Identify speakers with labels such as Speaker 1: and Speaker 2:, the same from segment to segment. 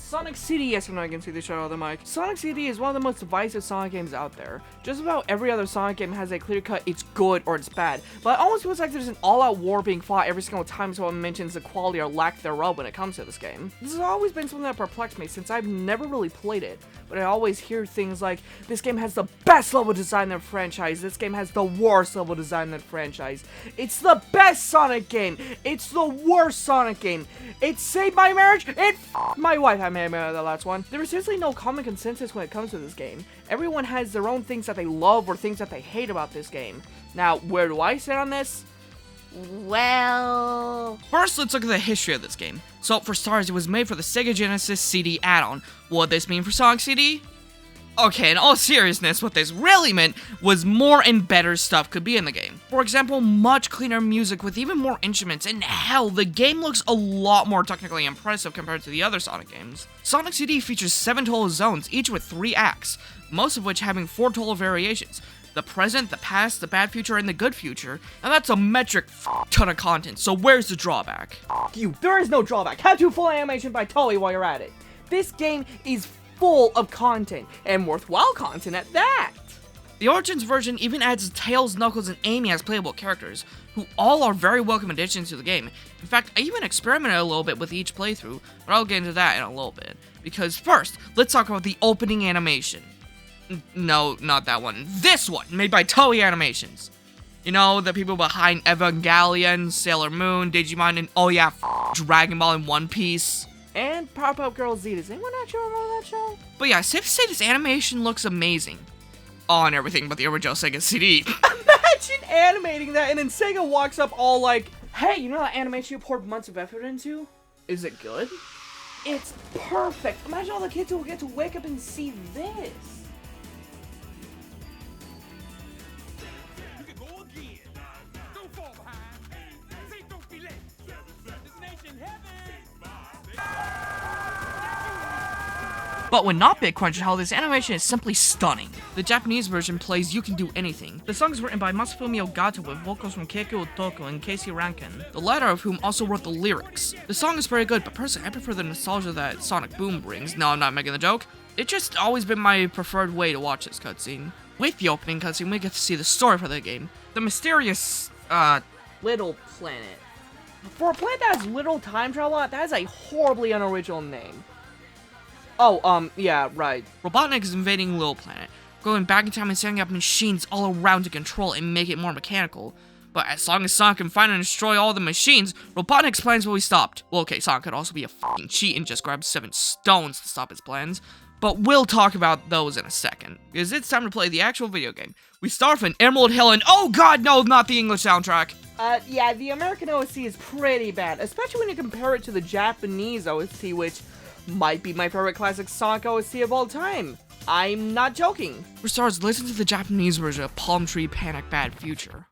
Speaker 1: Sonic CD, yes, I know I can see the shadow of the mic. Sonic CD is one of the most divisive Sonic games out there. Just about every other Sonic game has a clear cut, it's good or it's bad. But it almost feels like there's an all-out war being fought every single time someone mentions the quality or lack thereof when it comes to this game. This has always been something that perplexed me since I've never really played it. But I always hear things like, this game has the best level design in the franchise, this game has the worst level design in the franchise. It's the best Sonic game, it's the worst Sonic game. It saved my marriage, it f***ed my wife. I may have made that last one. There is seriously no common consensus when it comes to this game. Everyone has their own things that they love or things that they hate about this game. Now, where do I sit on this? Well...
Speaker 2: First, let's look at the history of this game. So, for starters, it was made for the Sega Genesis CD add-on. What would this mean for Sonic CD? Okay, in all seriousness, what this really meant was more and better stuff could be in the game. For example, much cleaner music with even more instruments, and hell, the game looks a lot more technically impressive compared to the other Sonic games. Sonic CD features 7 total zones, each with 3 acts, most of which having 4 total variations. The present, the past, the bad future, and the good future, and that's a metric ton of content, so where's the drawback?
Speaker 1: You, there is no drawback. Have to full animation by Toei while you're at it. This game is full of content, and worthwhile content at that.
Speaker 2: The Origins version even adds Tails, Knuckles, and Amy as playable characters, who all are very welcome additions to the game. In fact, I even experimented a little bit with each playthrough, but I'll get into that in a little bit. Because first, let's talk about the opening animation. No, not that one. This one, made by Toei Animations. You know, the people behind Evangelion, Sailor Moon, Digimon, and oh yeah, Dragon Ball and One Piece.
Speaker 1: And Powerpuff Girls Z. Does anyone actually remember that show?
Speaker 2: But yeah, safe to say this animation looks amazing. On everything but the original Sega CD.
Speaker 1: Imagine animating that and then Sega walks up all like, hey, you know that animation you poured months of effort into? Is it good? It's perfect. Imagine all the kids who will get to wake up and see this.
Speaker 2: But when not Big Crunch Hell, this animation is simply stunning. The Japanese version plays You Can Do Anything. The song is written by Masafumi Ogata with vocals from Keiko Otoko and Casey Rankin, the latter of whom also wrote the lyrics. The song is very good, but personally I prefer the nostalgia that Sonic Boom brings. No, I'm not making the joke. It's just always been my preferred way to watch this cutscene. With the opening cutscene, we get to see the story for the game. The mysterious,
Speaker 1: Little Planet. For a planet that has little time travel, that is a horribly unoriginal name. Oh, yeah, right.
Speaker 2: Robotnik is invading Little Planet, going back in time and setting up machines all around to control and make it more mechanical. But as long as Sonic can find and destroy all the machines, Robotnik's plans will be stopped. Well, okay, Sonic could also be a f***ing cheat and just grab 7 stones to stop his plans. But we'll talk about those in a second, because it's time to play the actual video game. We start with Emerald Hill and oh god, no, not the English soundtrack.
Speaker 1: Yeah, the American OST is pretty bad, especially when you compare it to the Japanese OST, which might be my favorite classic Sonic OST of all time. I'm not joking.
Speaker 2: For starters, listen to the Japanese version of Palm Tree Panic Bad Future.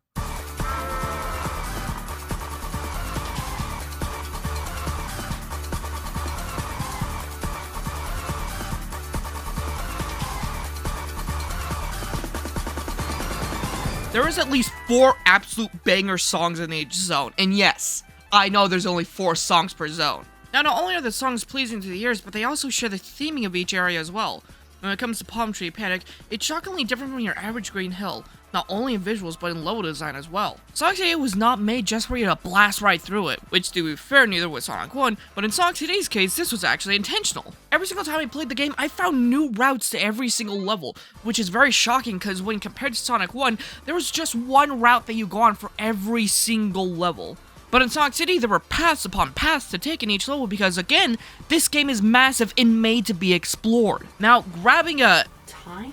Speaker 2: There is at least 4 absolute banger songs in each zone, and yes, I know there's only 4 songs per zone. Now, not only are the songs pleasing to the ears, but they also share the theming of each area as well. When it comes to Palm Tree Panic, it's shockingly different from your average Green Hill, not only in visuals, but in level design as well. Sonic CD was not made just for you to blast right through it, which to be fair, neither was Sonic 1, but in Sonic CD's case, this was actually intentional. Every single time I played the game, I found new routes to every single level, which is very shocking because when compared to Sonic 1, there was just one route that you go on for every single level. But in Sonic City, there were paths upon paths to take in each level because, again, this game is massive and made to be explored. Now, grabbing a
Speaker 3: Time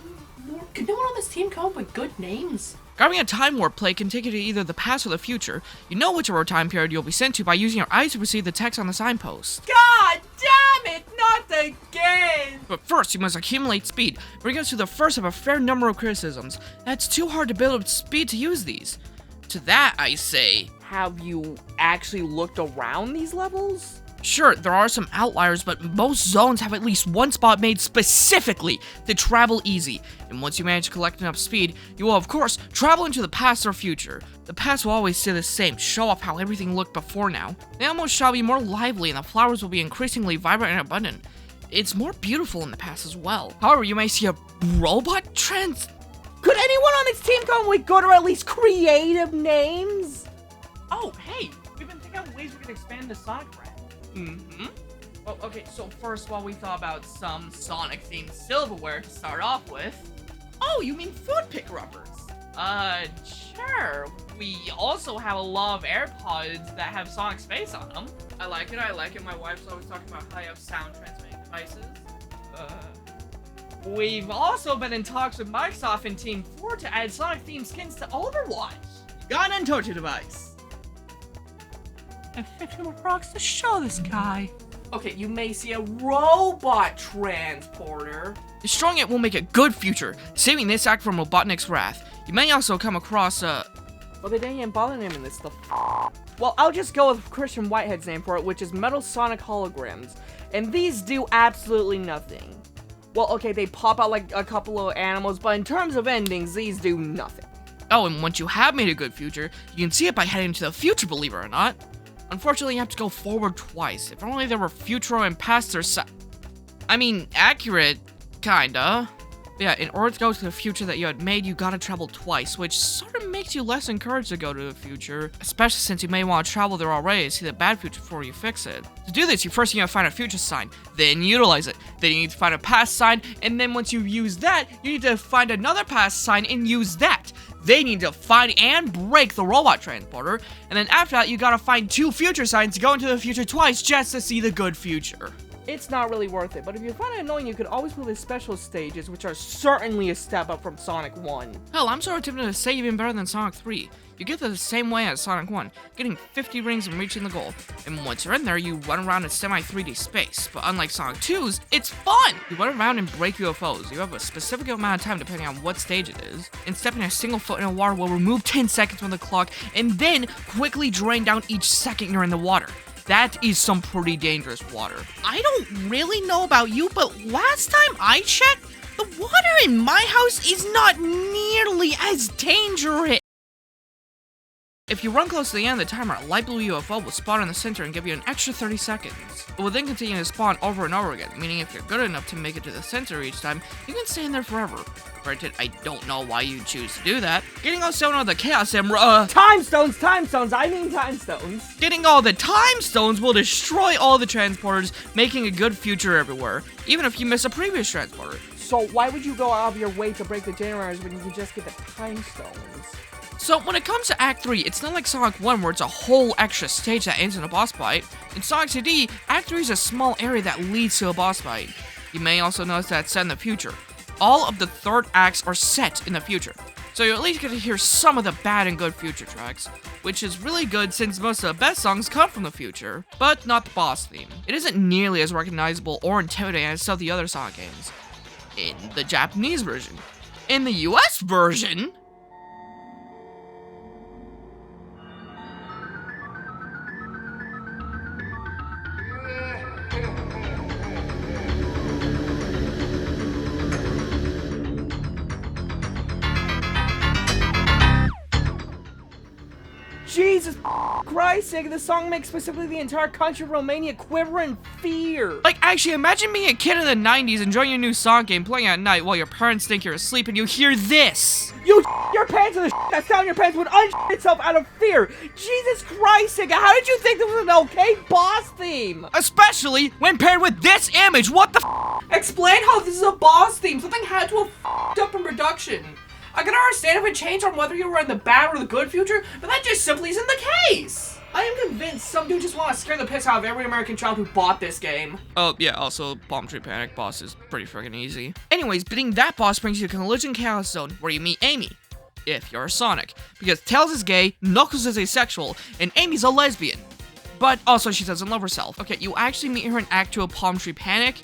Speaker 3: Warp? Could no one on this team come up with good names?
Speaker 2: Grabbing a Time Warp play can take you to either the past or the future. You know whichever time period you'll be sent to by using your eyes to perceive the text on the signpost.
Speaker 1: God damn it, not again!
Speaker 2: But first, you must accumulate speed, bringing us to the first of a fair number of criticisms. That's too hard to build up speed to use these. To that, I say,
Speaker 1: Have you actually looked around these levels?
Speaker 2: sure, there are some outliers, but most zones have at least one spot made specifically to travel easy. And once you manage to collect enough speed, you will of course travel into the past or future. The past will always stay the same, show off how everything looked before now. The animals shall be more lively and the flowers will be increasingly vibrant and abundant. it's more beautiful in the past as well. However, you may see a robot trans...
Speaker 1: Could anyone on this team come with good or at least creative names?
Speaker 2: Oh, hey, we've been thinking of ways we can expand the Sonic brand. Mm-hmm. Well, okay, so first of all, we thought about some Sonic-themed silverware to start off with. Oh, you mean food pick-rubbers? Sure. We also have a lot of AirPods that have Sonic Space on them. I like it. My wife's always talking about how you have sound transmitting devices. We've also been in talks with Microsoft and Team 4 to add Sonic-themed skins to Overwatch. Got an Antochi device.
Speaker 3: And 50 more rocks to show this guy.
Speaker 1: Okay, you may see a robot transporter.
Speaker 2: Destroying it will make a good future, saving this act from Robotnik's wrath. You may also come across
Speaker 1: Well, they didn't even bother naming this stuff. Well, I'll just go with Christian Whitehead's name for it, which is Metal Sonic Holograms. And these do absolutely nothing. Well, okay, they pop out like a couple of animals, but in terms of endings, these do nothing.
Speaker 2: Oh, and once you have made a good future, you can see it by heading to the future, believe it or not. Unfortunately, you have to go forward twice. If only there were future and past or accurate, kinda. Yeah, in order to go to the future that you had made, you gotta travel twice, which sort of makes you less encouraged to go to the future, especially since you may want to travel there already to see the bad future before you fix it. To do this, you first need to find a future sign, then utilize it, then you need to find a past sign, and then once you use that, you need to find another past sign and use that. They need to find and break the robot transporter, and then after that, you gotta find 2 future signs to go into the future twice just to see the good future.
Speaker 1: It's not really worth it, but if you find it annoying, you could always play the special stages, which are certainly a step up from Sonic 1.
Speaker 2: Hell, I'm sort of tempted to say even better than Sonic 3. You get there the same way as Sonic 1, getting 50 rings and reaching the goal. And once you're in there, you run around in semi-3D space. But unlike Sonic 2's, it's fun! You run around and break UFOs. You have a specific amount of time depending on what stage it is. And stepping a single foot in the water will remove 10 seconds from the clock, and then quickly drain down each second you're in the water. That is some pretty dangerous water. I don't really know about you, but last time I checked, the water in my house is not nearly as dangerous. If you run close to the end of the timer, a light blue UFO will spawn in the center and give you an extra 30 seconds. It will then continue to spawn over and over again, meaning if you're good enough to make it to the center each time, you can stay in there forever. Granted, I don't know why you choose to do that. Getting all 7 of the Chaos Emerald,
Speaker 1: Time stones, I mean time stones.
Speaker 2: Getting all the time stones will destroy all the transporters, making a good future everywhere, even if you miss a previous transporter.
Speaker 1: So why would you go out of your way to break the generators when you can just get the time stones?
Speaker 2: So when it comes to Act 3, it's not like Sonic 1 where it's a whole extra stage that ends in a boss fight. In Sonic CD, Act 3 is a small area that leads to a boss fight. You may also notice that it's set in the future. All of the third acts are set in the future, so you at least get to hear some of the bad and good future tracks, which is really good since most of the best songs come from the future, but not the boss theme. It isn't nearly as recognizable or intimidating as some of the other Sonic games. In the Japanese version. In the US version,
Speaker 1: Jesus Christ, the song makes specifically the entire country of Romania quiver in fear.
Speaker 2: like, actually, imagine being a kid in the 90s enjoying a new Sonic game, playing at night while your parents think you're asleep and you hear this.
Speaker 1: You your pants and the that sound in your pants would itself out of fear. Jesus Christ, how did you think this was an okay boss theme?
Speaker 2: Especially when paired with this image, what the
Speaker 3: Explain how this is a boss theme. Something had to have f***ed up in production. I can understand if it changed on whether you were in the bad or the good future, but that just simply isn't the case. I am convinced some dude just want to scare the piss out of every American child who bought this game.
Speaker 2: Oh, yeah, also, Palm Tree Panic boss is pretty friggin' easy. Anyways, beating that boss brings you to Collision Chaos Zone, where you meet Amy. If you're a Sonic. Because Tails is gay, Knuckles is asexual, and Amy's a lesbian. But also, she doesn't love herself. Okay, you actually meet her in Act 2 of Palm Tree Panic,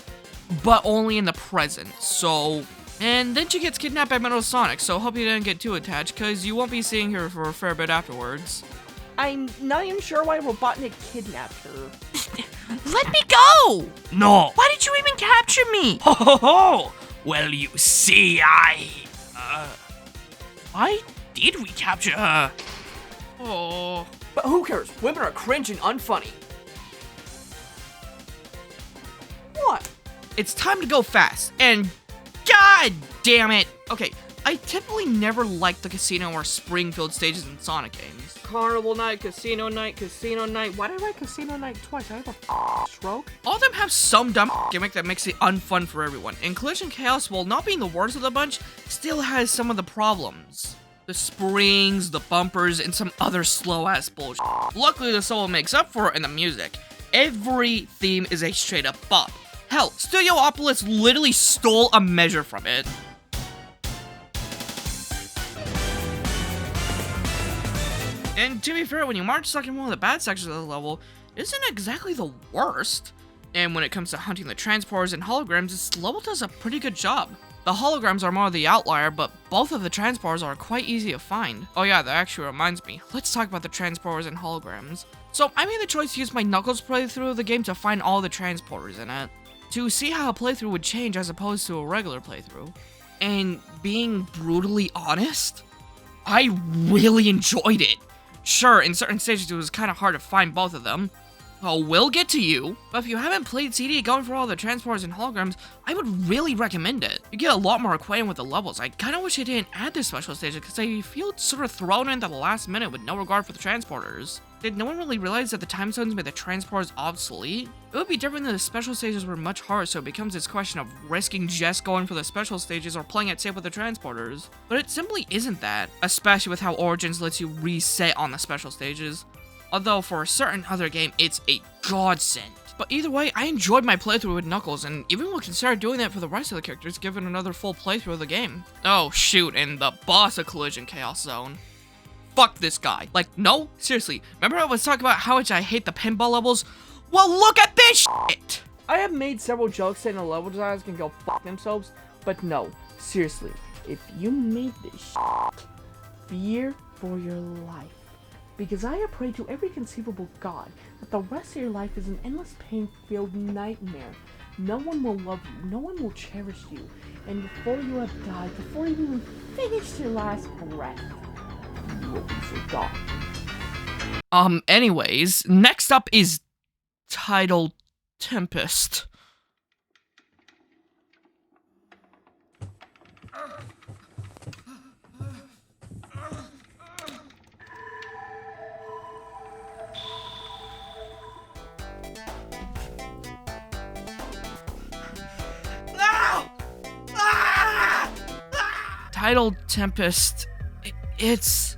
Speaker 2: but only in the present, so... And then she gets kidnapped by Metal Sonic, so hope you didn't get too attached, because you won't be seeing her for a fair bit afterwards.
Speaker 1: I'm not even sure why Robotnik kidnapped her.
Speaker 2: Let me go!
Speaker 4: No.
Speaker 2: Why did you even capture me?
Speaker 4: Ho ho ho! Well, you see, why did we capture her?
Speaker 2: Oh.
Speaker 1: But who cares? Women are cringe and unfunny. What?
Speaker 2: It's time to go fast, and god damn it! Okay, I typically never liked the casino or Springfield stages in Sonic games.
Speaker 1: Carnival night, casino night, casino night. Why did I write casino night twice? I have a stroke.
Speaker 2: All of them have some dumb gimmick that makes it unfun for everyone, and Collision Chaos, while not being the worst of the bunch, still has some of the problems. The springs, the bumpers, and some other slow-ass bullshit. Luckily, the solo makes up for it in the music. Every theme is a straight-up bop. Hell, Studiopolis literally stole a measure from it. And to be fair, when you march stuck in one of the bad sections of the level, it isn't exactly the worst. And when it comes to hunting the transporters and holograms, this level does a pretty good job. The holograms are more of the outlier, but both of the transporters are quite easy to find. Oh yeah, that actually reminds me. Let's talk about the transporters and holograms. So I made the choice to use my Knuckles playthrough of the game to find all the transporters in it, to see how a playthrough would change as opposed to a regular playthrough. And being brutally honest, I really enjoyed it. Sure, in certain stages it was kind of hard to find both of them. Well, we'll get to you, but if you haven't played CD going for all the transporters and holograms, I would really recommend it. You get a lot more acquainted with the levels. I kind of wish they didn't add this special stage because I feel sort of thrown in at the last minute with no regard for the transporters. Did no one really realize that the time zones made the transporters obsolete? It would be different if the special stages were much harder, so it becomes this question of risking just going for the special stages or playing it safe with the transporters. But it simply isn't that, especially with how Origins lets you reset on the special stages. Although for a certain other game, it's a godsend. But either way, I enjoyed my playthrough with Knuckles, and even will consider doing that for the rest of the characters, given another full playthrough of the game. Oh shoot, and the boss of Collision Chaos Zone. Fuck this guy. Like, no, seriously, remember I was talking about how much I hate the pinball levels? Well, look at this shit!
Speaker 1: I have made several jokes saying the level designers can go fuck themselves, but no, seriously, if you made this shit, fear for your life. Because I have prayed to every conceivable god that the rest of your life is an endless pain-filled nightmare. No one will love you, no one will cherish you, and before you have died, before you even finished your last breath, you will be forgotten.
Speaker 2: Anyways, next up is Tidal Tempest. Tidal Tempest, it's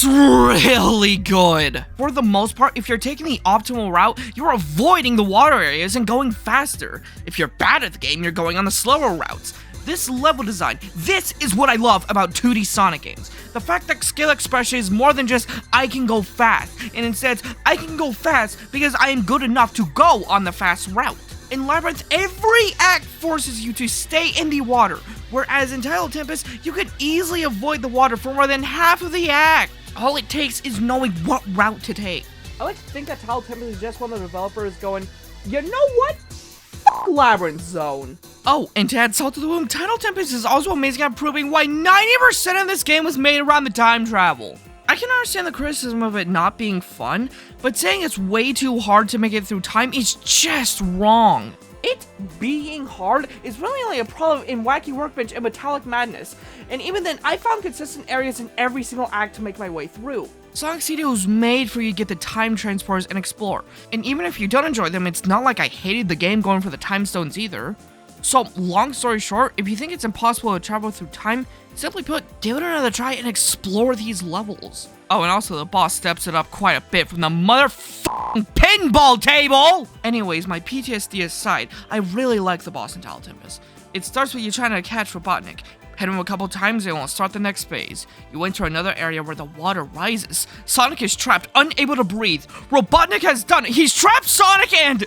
Speaker 2: really good. For the most part, if you're taking the optimal route, you're avoiding the water areas and going faster. If you're bad at the game, you're going on the slower routes. This level design, this is what I love about 2D Sonic games. The fact that skill expression is more than just, I can go fast, and instead, I can go fast because I am good enough to go on the fast route. In Labyrinth, every act forces you to stay in the water, whereas in Tidal Tempest, you can easily avoid the water for more than half of the act. All it takes is knowing what route to take.
Speaker 1: I like to think that Tidal Tempest is just one of the developers going, you know what? Fuck Labyrinth Zone.
Speaker 2: Oh, and to add salt to the wound, Tidal Tempest is also amazing at proving why 90% of this game was made around the time travel. I can understand the criticism of it not being fun, but saying it's way too hard to make it through time is just wrong.
Speaker 1: It being hard is really only a problem in Wacky Workbench and Metallic Madness, and even then, I found consistent areas in every single act to make my way through.
Speaker 2: Sonic CD was made for you to get the time transporters and explore, and even if you don't enjoy them, it's not like I hated the game going for the time stones either. So, long story short, if you think it's impossible to travel through time, simply put, give it another try and explore these levels. Oh, and also the boss steps it up quite a bit from the motherfucking pinball table! Anyways, my PTSD aside, I really like the boss in Tidal Tempest. It starts with you trying to catch Robotnik. Hit him a couple times and it will start the next phase. You enter another area where the water rises. Sonic is trapped, unable to breathe. Robotnik has done it! He's trapped Sonic and...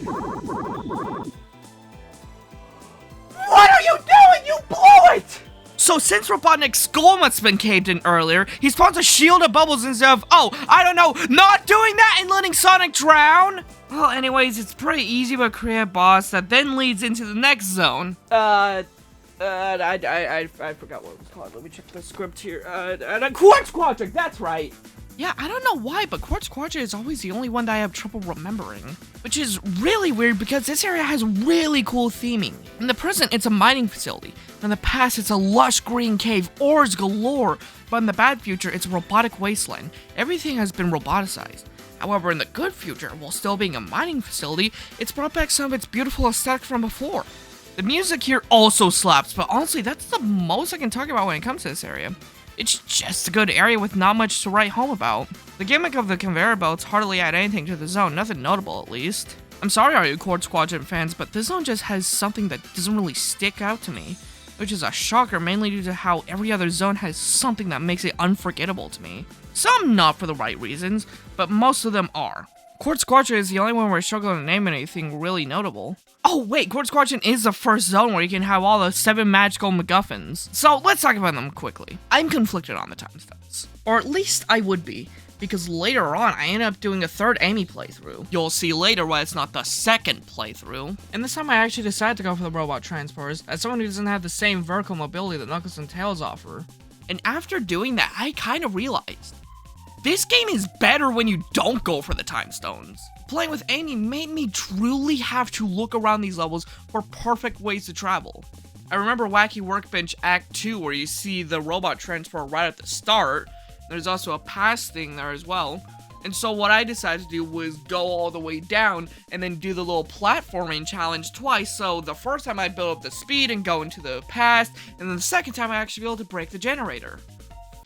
Speaker 1: What are you doing? You blew it!
Speaker 2: So since Robotnik's skull must have been caved in earlier, he spawns a shield of bubbles instead of, oh, I don't know, not doing that and letting Sonic drown? Well, anyways, it's pretty easy to create a boss that then leads into the next zone.
Speaker 1: I forgot what it was called. Let me check the script here. Quartz Quadrant, that's right.
Speaker 2: Yeah, I don't know why, but Quartz Quadrant is always the only one that I have trouble remembering. Which is really weird because this area has really cool theming. In the present, it's a mining facility. In the past, it's a lush green cave, ores galore. But in the bad future, it's a robotic wasteland. Everything has been roboticized. However, in the good future, while still being a mining facility, it's brought back some of its beautiful aesthetic from before. The music here also slaps, but honestly, that's the most I can talk about when it comes to this area. It's just a good area with not much to write home about. The gimmick of the conveyor belts hardly add anything to the zone, nothing notable at least. I'm sorry all you Quartz Quadrant fans, but this zone just has something that doesn't really stick out to me. Which is a shocker, mainly due to how every other zone has something that makes it unforgettable to me. Some not for the right reasons, but most of them are. Quartz Quadrant is the only one where I struggle to name anything really notable. Oh wait, Quartz Quadrant is the first zone where you can have all the 7 magical MacGuffins. So let's talk about them quickly. I'm conflicted on the time stats. Or at least I would be, because later on I ended up doing a third Amy playthrough. You'll see later why it's not the second playthrough. And this time I actually decided to go for the robot transporters, as someone who doesn't have the same vertical mobility that Knuckles and Tails offer. And after doing that, I kind of realized, this game is better when you don't go for the time stones. Playing with Amy made me truly have to look around these levels for perfect ways to travel. I remember Wacky Workbench Act 2 where you see the robot transport right at the start. There's also a pass thing there as well. And so what I decided to do was go all the way down and then do the little platforming challenge twice. So the first time I build up the speed and go into the pass, and then the second time I actually be able to break the generator.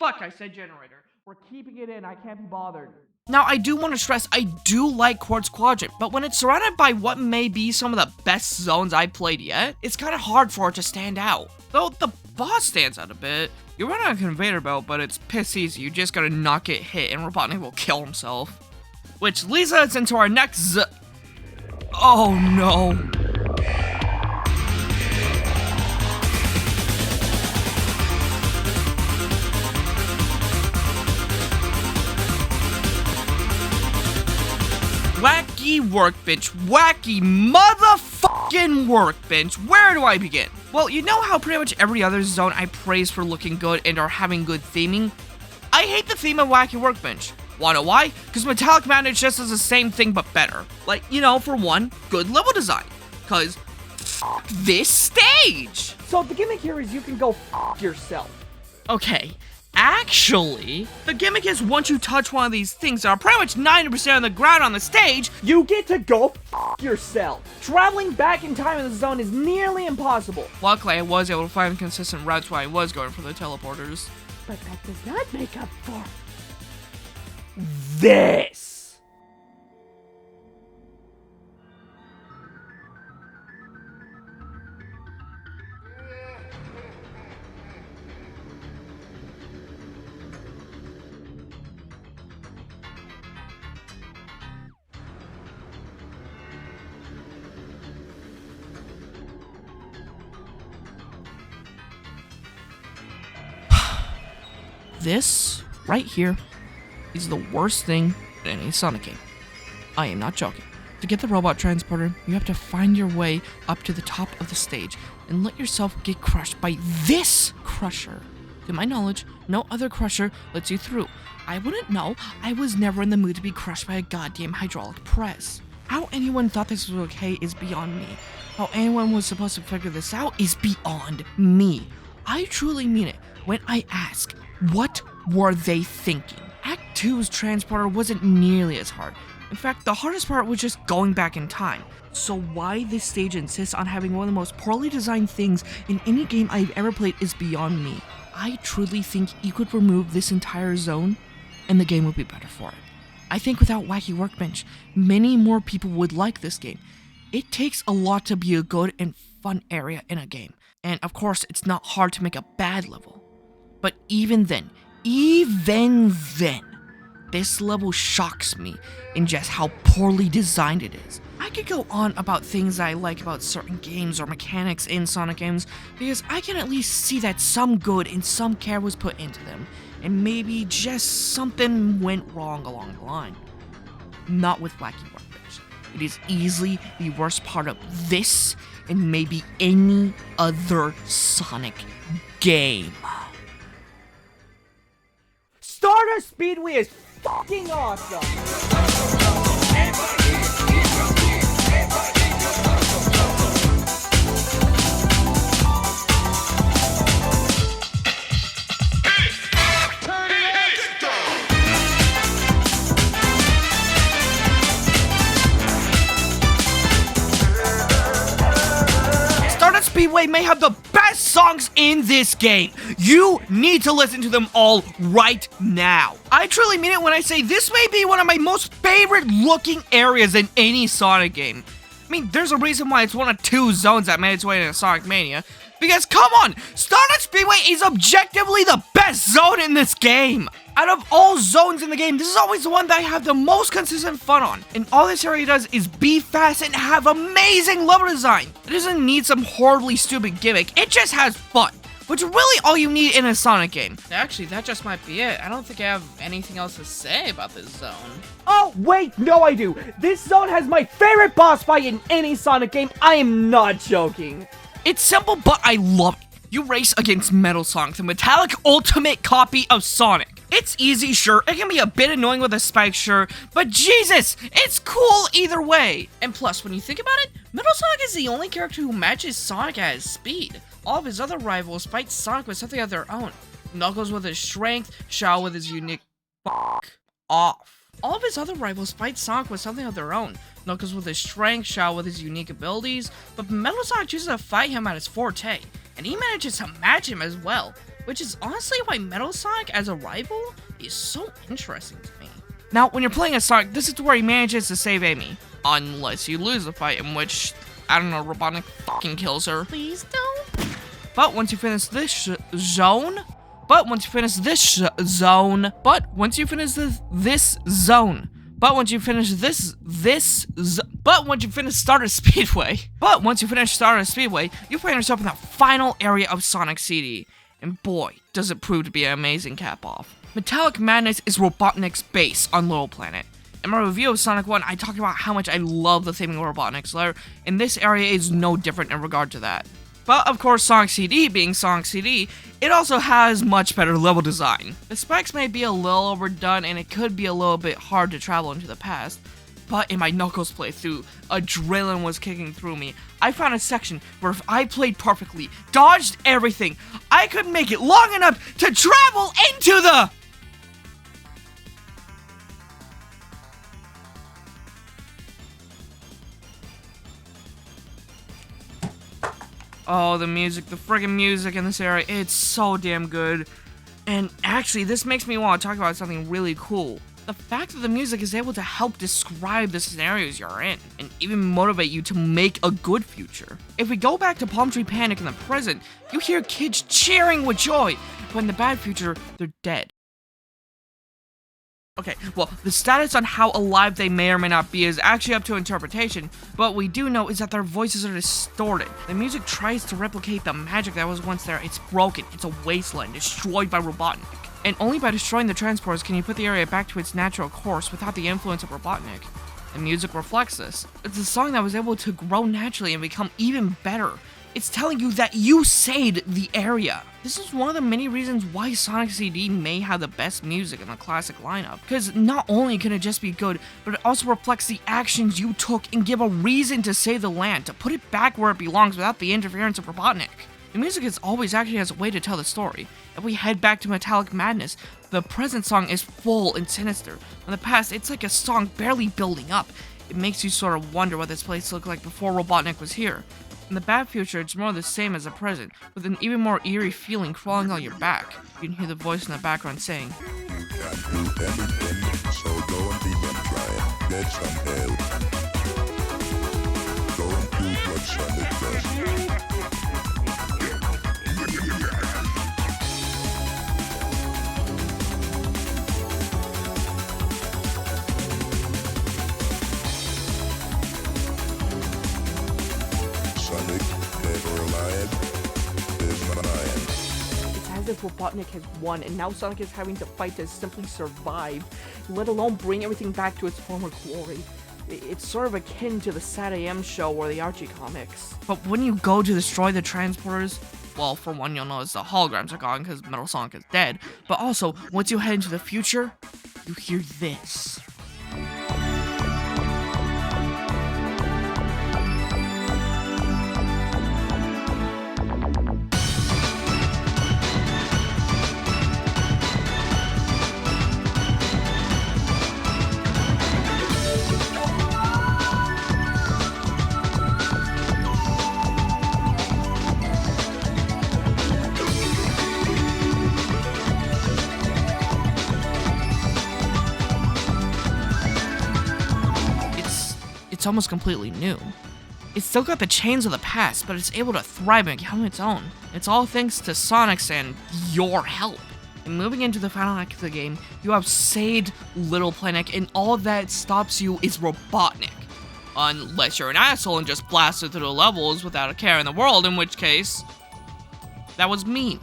Speaker 2: Fuck, I said generator. We're keeping it in, I can't be bothered. Now, I do want to stress, I do like Quartz Quadrant, but when it's surrounded by what may be some of the best zones I've played yet, it's kind of hard for it to stand out. Though the boss stands out a bit. You run on a conveyor belt, but it's piss easy. You just gotta not get hit, and Robotnik will kill himself. Which leads us into our next oh no. Wacky Workbench, wacky motherfucking Workbench. Where do I begin? Well, you know how pretty much every other zone I praise for looking good and are having good theming? I hate the theme of Wacky Workbench. Wanna know why? Because Metallic Mountain just does the same thing but better. Like, you know, for one, good level design. Cause fuck this stage.
Speaker 1: So the gimmick here is you can go f yourself.
Speaker 2: Okay. Actually, the gimmick is once you touch one of these things that are pretty much 90% on the ground on the stage,
Speaker 1: you get to go f yourself. Traveling back in time in the zone is nearly impossible.
Speaker 2: Luckily, I was able to find consistent routes when I was going for the teleporters.
Speaker 1: But that does not make up for this.
Speaker 2: This, right here, is the worst thing in any Sonic game. I am not joking. To get the robot transporter, you have to find your way up to the top of the stage and let yourself get crushed by this crusher. To my knowledge, no other crusher lets you through. I wouldn't know. I was never in the mood to be crushed by a goddamn hydraulic press. How anyone thought this was okay is beyond me. How anyone was supposed to figure this out is beyond me. I truly mean it when I ask, what were they thinking? Act 2's transporter wasn't nearly as hard. In fact, the hardest part was just going back in time. So why this stage insists on having one of the most poorly designed things in any game I've ever played is beyond me. I truly think you could remove this entire zone, and the game would be better for it. I think without Wacky Workbench, many more people would like this game. It takes a lot to be a good and fun area in a game. And of course, it's not hard to make a bad level. But even then, this level shocks me in just how poorly designed it is. I could go on about things I like about certain games or mechanics in Sonic games, because I can at least see that some good and some care was put into them, and maybe just something went wrong along the line. Not with Wacky Workbench. It is easily the worst part of this, and maybe any other Sonic game.
Speaker 1: Stardust Speedway is fucking awesome.
Speaker 2: Stardust Speedway may have the best songs in this game. You need to listen to them all right now. I truly mean it when I say this may be one of my most favorite looking areas in any Sonic game. I mean, there's a reason why it's one of 2 zones that made its way into Sonic Mania. Because, come on, Stardust Speedway is objectively the best zone in this game. Out of all zones in the game, this is always the one that I have the most consistent fun on. And all this area does is be fast and have amazing level design. It doesn't need some horribly stupid gimmick, it just has fun. Which is really all you need in a Sonic game.
Speaker 3: Actually, that just might be it. I don't think I have anything else to say about this zone.
Speaker 1: Oh, wait, no I do. This zone has my favorite boss fight in any Sonic game. I am not joking.
Speaker 2: It's simple, but I love it. You race against Metal Sonic, the metallic ultimate copy of Sonic. It's easy, sure. It can be a bit annoying with a spike, sure. But Jesus, it's cool either way.
Speaker 3: And plus, when you think about it, Metal Sonic is the only character who matches Sonic at his speed. All of his other rivals fight Sonic with something of their own. Knuckles with his strength, Shao with his unique fuck off. All of his other rivals fight Sonic with something of their own. Knuckles with his strength, Shao with his unique abilities, but Metal Sonic chooses to fight him at his forte, and he manages to match him as well, which is honestly why Metal Sonic as a rival is so interesting to me.
Speaker 2: Now, when you're playing as Sonic, this is where he manages to save Amy. Unless you lose a fight in which, I don't know, Robotnik fucking kills her.
Speaker 3: Please don't.
Speaker 2: But once you finish this zone, but once you finish this zone, but once you finish this zone, but once you finish but once you finish Stardust Speedway, you find yourself in that final area of Sonic CD. And boy, does it prove to be an amazing cap-off. Metallic Madness is Robotnik's base on Little Planet. In my review of Sonic 1, I talked about how much I love the theming of Robotnik's lair, and this area is no different in regard to that. But of course, Sonic CD being Sonic CD, it also has much better level design. The spikes may be a little overdone and it could be a little bit hard to travel into the past, but in my Knuckles playthrough, adrenaline was kicking through me. I found a section where if I played perfectly, dodged everything, I could make it long enough to travel into the... Oh, the music, the friggin' music in this area, it's so damn good. And actually, this makes me want to talk about something really cool. The fact that the music is able to help describe the scenarios you're in, and even motivate you to make a good future. If we go back to Palm Tree Panic in the present, you hear kids cheering with joy, but in the bad future, they're dead. Okay, well, the status on how alive they may or may not be is actually up to interpretation, but what we do know is that their voices are distorted. The music tries to replicate the magic that was once there. It's broken, it's a wasteland, destroyed by Robotnik. And only by destroying the transporters can you put the area back to its natural course without the influence of Robotnik. The music reflects this. It's a song that was able to grow naturally and become even better. It's telling you that you saved the area. This is one of the many reasons why Sonic CD may have the best music in the classic lineup. Because not only can it just be good, but it also reflects the actions you took and give a reason to save the land, to put it back where it belongs without the interference of Robotnik. The music is always actually has a way to tell the story. If we head back to Metallic Madness, the present song is full and sinister. In the past, it's like a song barely building up. It makes you sort of wonder what this place looked like before Robotnik was here. In the bad future, it's more the same as the present, with an even more eerie feeling crawling on your back. You can hear the voice in the background saying,
Speaker 5: "You can't do anything, so don't even try. Get some help. Don't do what Sonic does." Sonic, dead or alive, is mine.
Speaker 1: It's as if Robotnik has won, and now Sonic is having to fight to simply survive, let alone bring everything back to its former glory. It's sort of akin to the Sad AM show or the Archie comics.
Speaker 2: but when you go to destroy the transporters, well, for one, you'll notice the holograms are gone because Metal Sonic is dead, but also, once you head into the future, you hear this. It's almost completely new. It's still got the chains of the past, but it's able to thrive and become its own. It's all thanks to Sonic's and your help. And moving into the final act of the game, you have saved Little Planet, and all that stops you is Robotnik. Unless you're an asshole and just blasted through the levels without a care in the world, in which case, that was mean.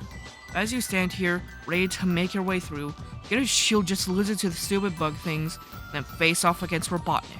Speaker 2: As you stand here, ready to make your way through, get a shield just to listen to the stupid bug things, then face off against Robotnik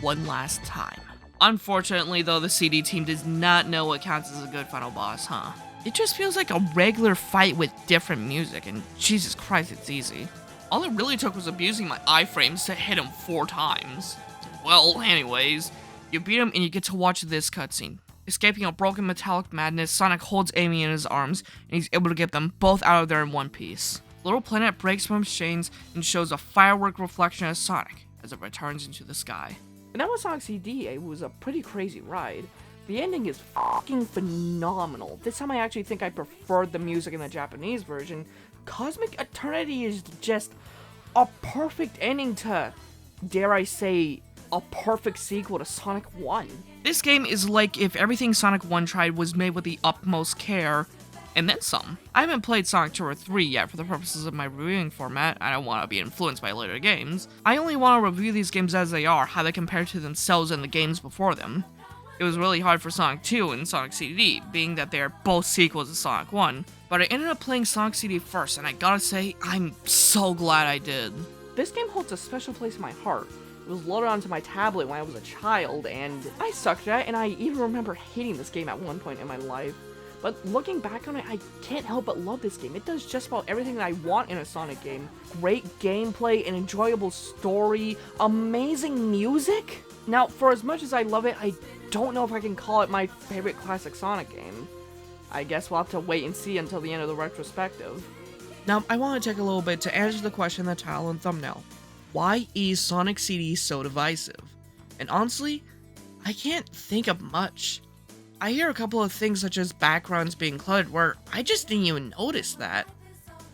Speaker 2: one last time. Unfortunately, though, the CD team does not know what counts as a good final boss, huh? It just feels like a regular fight with different music, and Jesus Christ, it's easy. All it really took was abusing my iframes to hit him 4 times. Well, anyways, you beat him and you get to watch this cutscene. Escaping a broken metallic madness, Sonic holds Amy in his arms, and he's able to get them both out of there in one piece. Little Planet breaks from his chains and shows a firework reflection of Sonic as it returns into the sky.
Speaker 1: And that was Sonic CD. It was a pretty crazy ride. The ending is fucking phenomenal. This time I actually think I preferred the music in the Japanese version. Cosmic Eternity is just a perfect ending to, dare I say, a perfect sequel to Sonic 1.
Speaker 2: This game is like if everything Sonic 1 tried was made with the utmost care, and then some. I haven't played Sonic 2 or 3 yet for the purposes of my reviewing format. I don't want to be influenced by later games. I only want to review these games as they are, how they compare to themselves and the games before them. It was really hard for Sonic 2 and Sonic CD, being that they are both sequels to Sonic 1, but I ended up playing Sonic CD first, and I gotta say, I'm so glad I did.
Speaker 1: This game holds a special place in my heart. It was loaded onto my tablet when I was a child, and I sucked at it, and I even remember hating this game at one point in my life. But looking back on it, I can't help but love this game. It does just about everything that I want in a Sonic game. Great gameplay, an enjoyable story, amazing music. Now, for as much as I love it, I don't know if I can call it my favorite classic Sonic game. I guess we'll have to wait and see until the end of the retrospective.
Speaker 2: Now, I want to take a little bit to answer the question in the title and thumbnail. Why is Sonic CD so divisive? And honestly, I can't think of much. I hear a couple of things such as backgrounds being cluttered where I just didn't even notice that.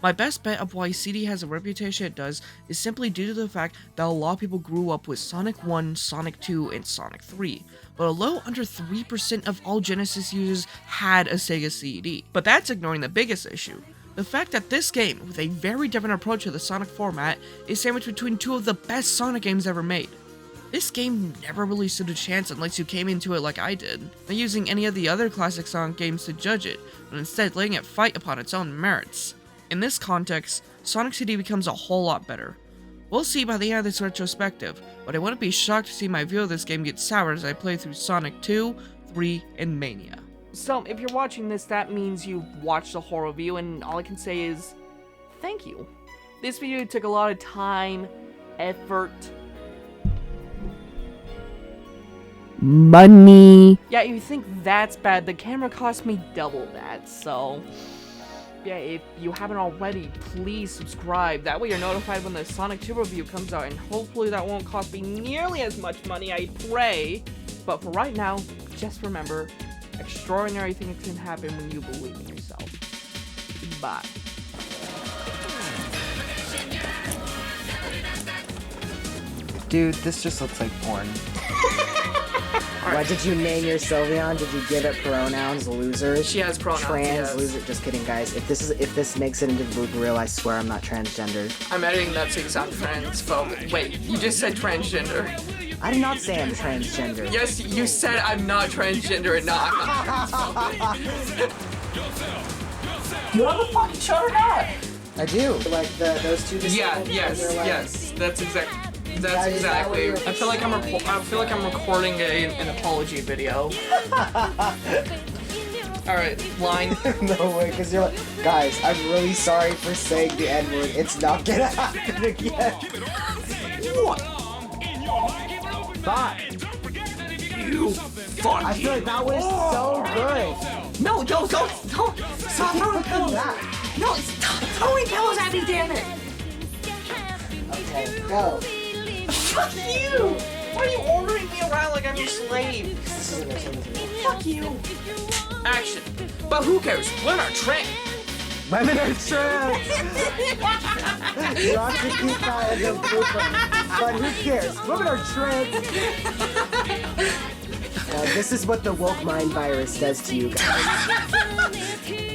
Speaker 2: My best bet of why CD has a reputation it does is simply due to the fact that a lot of people grew up with Sonic 1, Sonic 2, and Sonic 3, but a low under 3% of all Genesis users had a Sega CD. But that's ignoring the biggest issue. The fact that this game, with a very different approach to the Sonic format, is sandwiched between two of the best Sonic games ever made. This game never really stood a chance unless you came into it like I did, not using any of the other classic Sonic games to judge it, but instead letting it fight upon its own merits. In this context, Sonic CD becomes a whole lot better. We'll see by the end of this retrospective, but I wouldn't be shocked to see my view of this game get soured as I play through Sonic 2, 3, and Mania.
Speaker 1: So, if you're watching this, that means you've watched the whole review, and all I can say is, thank you. This video took a lot of time, effort, money. Yeah, you think that's bad, the camera cost me double that, so yeah, if you haven't already, please subscribe. That way you're notified when the Sonic 2 review comes out, and hopefully that won't cost me nearly as much money, I pray. But for right now, just remember, extraordinary things can happen when you believe in yourself. Bye.
Speaker 6: Dude, this just looks like porn. What did you name your Sylveon? Did you give it pronouns, loser?
Speaker 1: She has pronouns,
Speaker 6: Trans,
Speaker 1: yes.
Speaker 6: loser. Just kidding, guys. If this makes it into Blue Grill, I swear I'm not transgender.
Speaker 1: I'm editing that so you sound transphobic. Wait, you just said transgender.
Speaker 6: I did not say I'm transgender.
Speaker 1: Yes, you said I'm not transgender and not.
Speaker 3: You have a fucking shirt or not?
Speaker 6: I do. Like those two.
Speaker 1: Yeah, yes, that's exactly. I feel like I'm recording an apology video. Alright, line.
Speaker 6: No way, because you're like, guys, I'm really sorry for saying the N-word. It's not gonna happen again.
Speaker 3: What?
Speaker 6: Fuck.
Speaker 3: You fuck
Speaker 6: I feel like that was so good.
Speaker 3: No, don't. Stop throwing pillows. No, stop throwing pillows at me, damn it.
Speaker 6: Okay, go.
Speaker 3: Fuck you.
Speaker 1: Why are you ordering me around like I'm your slave?
Speaker 3: Fuck you.
Speaker 1: Action.
Speaker 3: But who cares? Women are trans.
Speaker 6: Women are trans. You have to keep that in the blooper. But who cares? Women are trans. This is what the woke mind virus does to you guys.